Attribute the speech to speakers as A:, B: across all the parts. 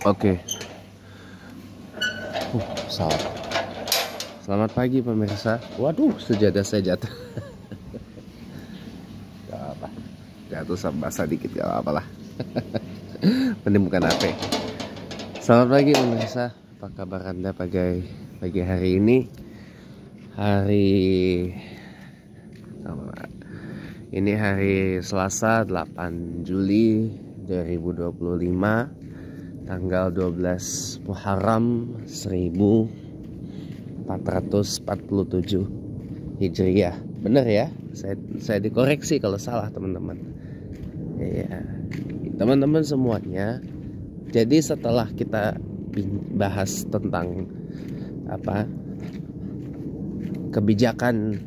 A: Oke. Salah. Selamat pagi pemirsa. Waduh, sejadah saya jatuh. Gak apa. Jatuh sama basah dikit gak apa-apa lah. Mending bukan HP. Selamat pagi pemirsa. Apa kabar Anda pagi hari ini? Ini hari Selasa 8 Juli 2025. Tanggal 12 Muharram 1447 Hijriah. Bener ya? Saya dikoreksi kalau salah teman-teman. Ya, teman-teman semuanya. Jadi setelah kita bahas tentang kebijakan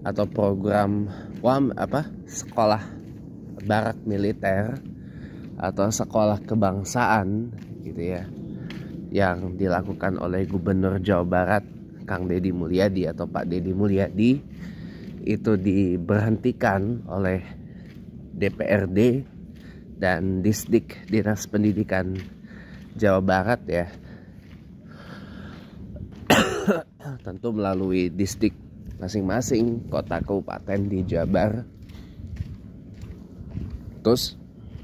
A: atau program sekolah barak militer atau sekolah kebangsaan gitu ya, yang dilakukan oleh Gubernur Jawa Barat Kang Deddy Mulyadi atau Pak Deddy Mulyadi, itu diberhentikan oleh DPRD dan Disdik Dinas Pendidikan Jawa Barat ya. Tentu melalui Disdik masing-masing kota kabupaten di Jabar. Terus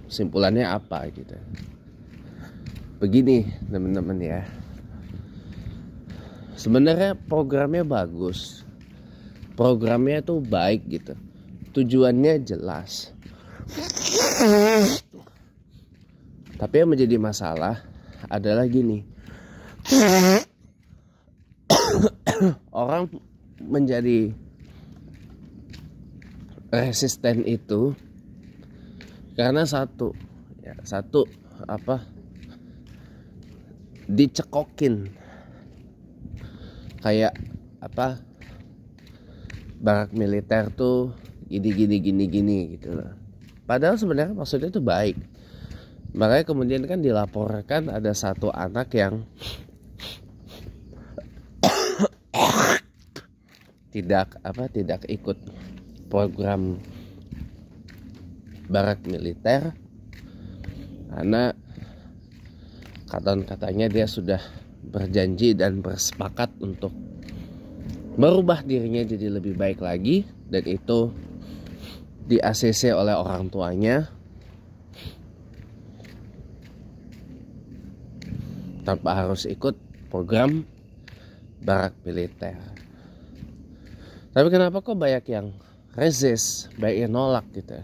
A: kesimpulannya apa gitu. Begini teman-teman ya. Sebenarnya programnya bagus. Programnya tuh baik gitu. Tujuannya jelas. Tapi yang menjadi masalah adalah gini. Orang menjadi resisten itu karena satu dicekokin kayak barak militer tuh gini gitu loh. Padahal sebenarnya maksudnya itu baik. Makanya kemudian kan dilaporkan ada satu anak yang tidak ikut program barak militer karena katanya dia sudah berjanji dan bersepakat untuk merubah dirinya jadi lebih baik lagi, dan itu di ACC oleh orang tuanya tanpa harus ikut program barak militer. Tapi kenapa kok banyak yang resist, banyak yang nolak gitu?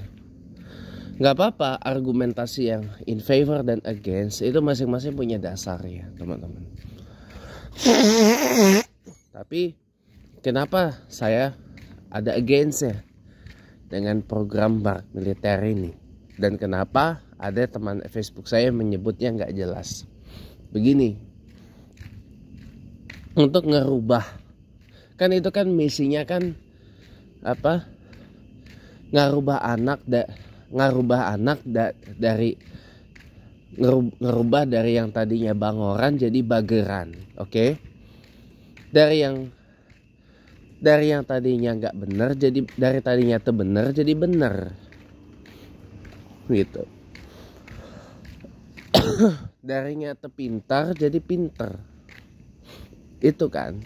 A: Gak apa-apa, argumentasi yang in favor dan against itu masing-masing punya dasar ya teman-teman. Tapi kenapa saya ada against ya dengan program barak militer ini? Dan kenapa ada teman Facebook saya menyebutnya gak jelas? Begini, untuk ngerubah, kan itu kan misinya kan ngerubah dari yang tadinya bangoran jadi bageran, oke? Dari yang tadinya nggak bener jadi, dari tadinya tuh bener jadi bener, gitu. Darinya tuh pintar jadi pinter, itu kan,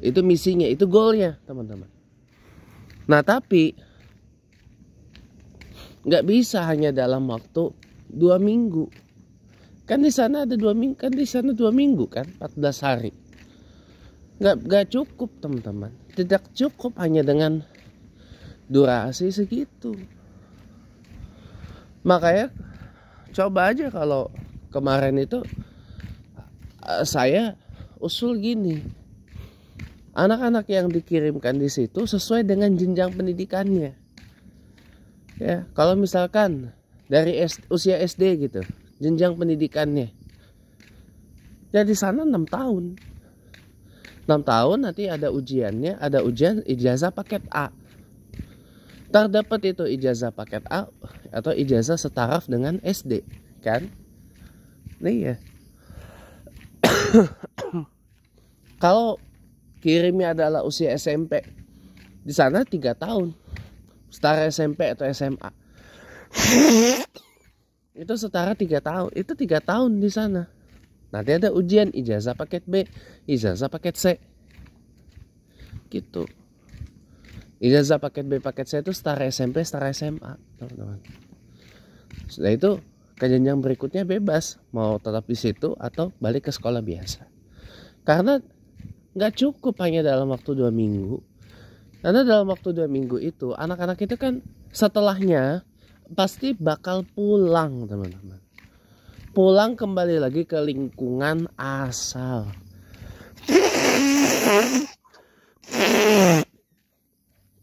A: itu misinya, itu goalnya teman-teman. Nah tapi nggak bisa hanya dalam waktu 2 minggu. Kan di sana ada 2 minggu, kan di sana 2 minggu kan, 14 hari. Nggak cukup teman-teman. Tidak cukup hanya dengan durasi segitu. Makanya coba aja kalau kemarin itu saya usul gini. Anak-anak yang dikirimkan di situ sesuai dengan jenjang pendidikannya. Ya, kalau misalkan dari usia SD gitu, jenjang pendidikannya, ya di sana 6 tahun. 6 tahun nanti ada ujiannya, ada ujian ijazah paket A. Terdapat itu ijazah paket A atau ijazah setaraf dengan SD, kan? Nih ya. Kalau kirimnya adalah usia SMP, di sana 3 tahun. Setara SMP atau SMA. Itu setara 3 tahun. Itu 3 tahun di sana. Nanti ada ujian ijazah paket B, ijazah paket C. Gitu. Ijazah paket B, paket C itu setara SMP, setara SMA, teman-teman. Setelah itu ke jenjang berikutnya bebas, mau tetap di situ atau balik ke sekolah biasa. Karena nggak cukup hanya dalam waktu 2 minggu. Karena dalam waktu 2 minggu itu anak-anak itu kan setelahnya pasti bakal pulang, teman-teman. Pulang kembali lagi ke lingkungan asal.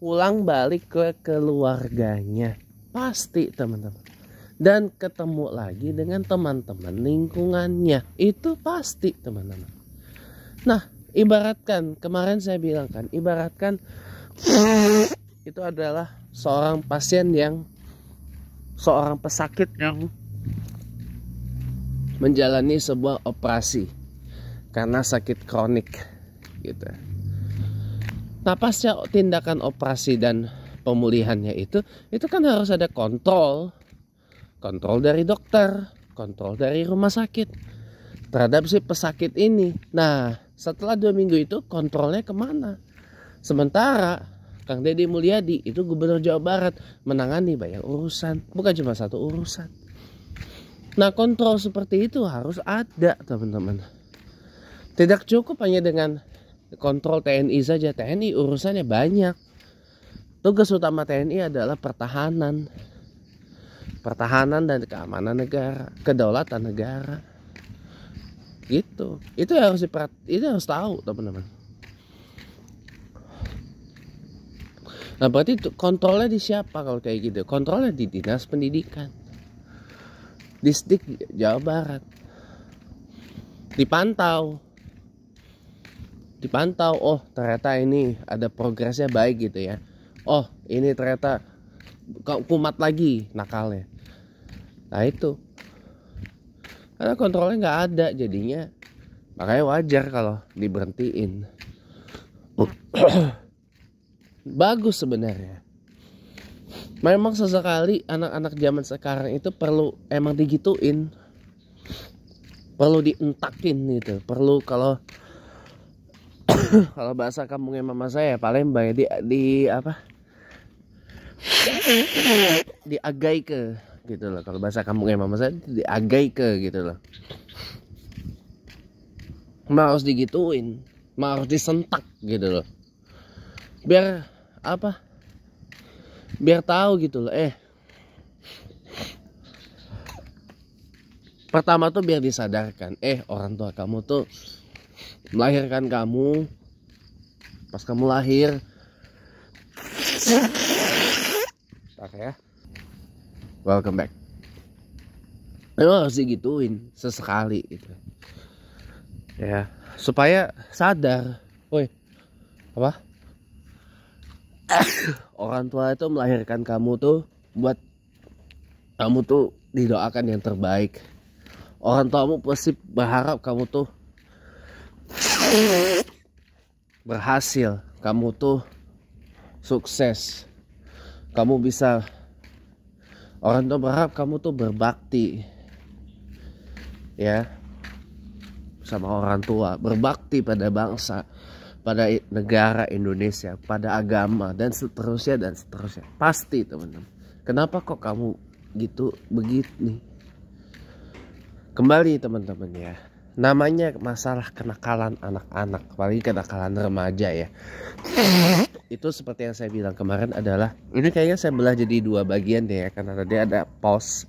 A: Pulang balik ke keluarganya. Pasti, teman-teman. Dan ketemu lagi dengan teman-teman lingkungannya. Itu pasti, teman-teman. Nah, ibaratkan, kemarin saya bilang kan, ibaratkan itu adalah seorang pesakit yang menjalani sebuah operasi karena sakit kronik gitu. Nah, pasca tindakan operasi dan pemulihannya itu kan harus ada kontrol dari dokter, kontrol dari rumah sakit terhadap si pesakit ini. Nah, setelah 2 minggu itu kontrolnya kemana? Sementara Kang Deddy Mulyadi itu Gubernur Jawa Barat menangani banyak urusan, bukan cuma satu urusan. Nah, kontrol seperti itu harus ada, teman-teman. Tidak cukup hanya dengan kontrol TNI saja. TNI urusannya banyak. Tugas utama TNI adalah pertahanan dan keamanan negara, kedaulatan negara. Gitu. Itu harus tahu, teman-teman. Nah, berarti kontrolnya di siapa kalau kayak gitu? Kontrolnya di Dinas Pendidikan, Disdik Jawa Barat. Dipantau. Oh, ternyata ini ada progresnya baik gitu ya. Oh, ini ternyata kumat lagi nakalnya. Nah, itu. Karena kontrolnya nggak ada, jadinya makanya wajar kalau diberhentiin. Bagus sebenarnya. Memang sesekali anak-anak zaman sekarang itu perlu emang digituin, perlu dientakin gitu, perlu kalau bahasa kampungnya mama saya Palembang di apa? Diagai ke gitu loh. Kalau bahasa kampungnya mama saya diagai ke gitu loh. Harus digituin, harus disentak gitu loh. Biar apa? Biar tahu gitu loh. Pertama tuh biar disadarkan. Orang tua kamu tuh melahirkan kamu. Pas kamu lahir. Oke ya. Welcome back. Memang harus digituin sesekali gitu. Ya, supaya sadar. Woi. Apa? Orang tua itu melahirkan kamu tuh buat kamu tuh didoakan yang terbaik. Orang tuamu pasti berharap kamu tuh berhasil, kamu tuh sukses, kamu bisa. Orang tua berharap kamu tuh berbakti ya sama orang tua, berbakti pada bangsa, pada negara Indonesia, pada agama dan seterusnya. Pasti, teman-teman. Kenapa kok kamu gitu begini? Kembali, teman-teman ya. Namanya masalah kenakalan anak-anak, apalagi kenakalan remaja ya. Itu seperti yang saya bilang kemarin adalah, ini kayaknya saya belah jadi 2 bagian deh ya, karena tadi ada pause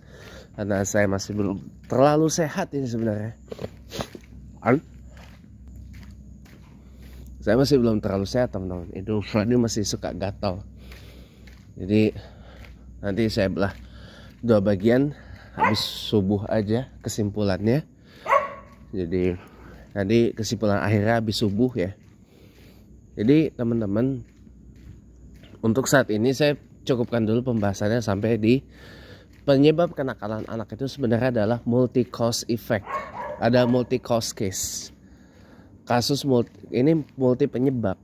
A: karena saya masih belum terlalu sehat ini sebenarnya. Saya masih belum terlalu sehat, teman-teman. Itu ini masih suka gatal. Jadi nanti saya belah 2 bagian habis subuh aja kesimpulannya. Jadi nanti kesimpulan akhirnya habis subuh ya. Jadi teman-teman, untuk saat ini saya cukupkan dulu pembahasannya sampai di penyebab kenakalan anak itu sebenarnya adalah multi cause effect. Ada multi cause case. Kasus ini multi penyebab.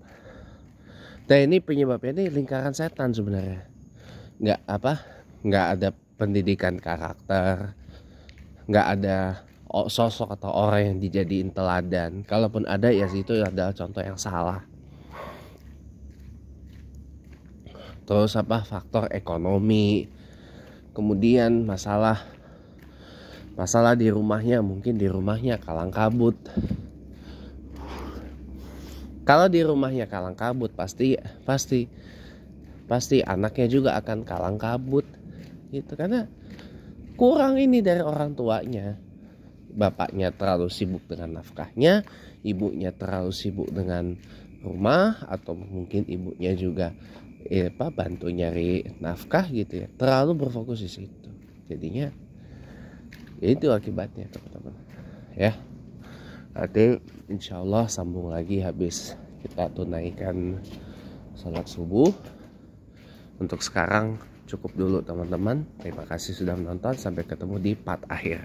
A: Dan ini penyebabnya ini lingkaran setan sebenarnya. Nggak ada pendidikan karakter, nggak ada sosok atau orang yang dijadiin teladan. Kalaupun ada ya itu adalah contoh yang salah. Terus faktor ekonomi, kemudian masalah di rumahnya, mungkin di rumahnya kalang kabut. Kalau di rumahnya kalang kabut pasti anaknya juga akan kalang kabut gitu, karena kurang ini dari orang tuanya. Bapaknya terlalu sibuk dengan nafkahnya, ibunya terlalu sibuk dengan rumah, atau mungkin ibunya juga bantu nyari nafkah gitu ya, terlalu berfokus di situ. Jadinya ya itu akibatnya teman-teman ya. Nanti insya Allah sambung lagi habis kita tunaikan sholat subuh. Untuk sekarang cukup dulu teman-teman. Terima kasih sudah menonton. Sampai ketemu di part akhir.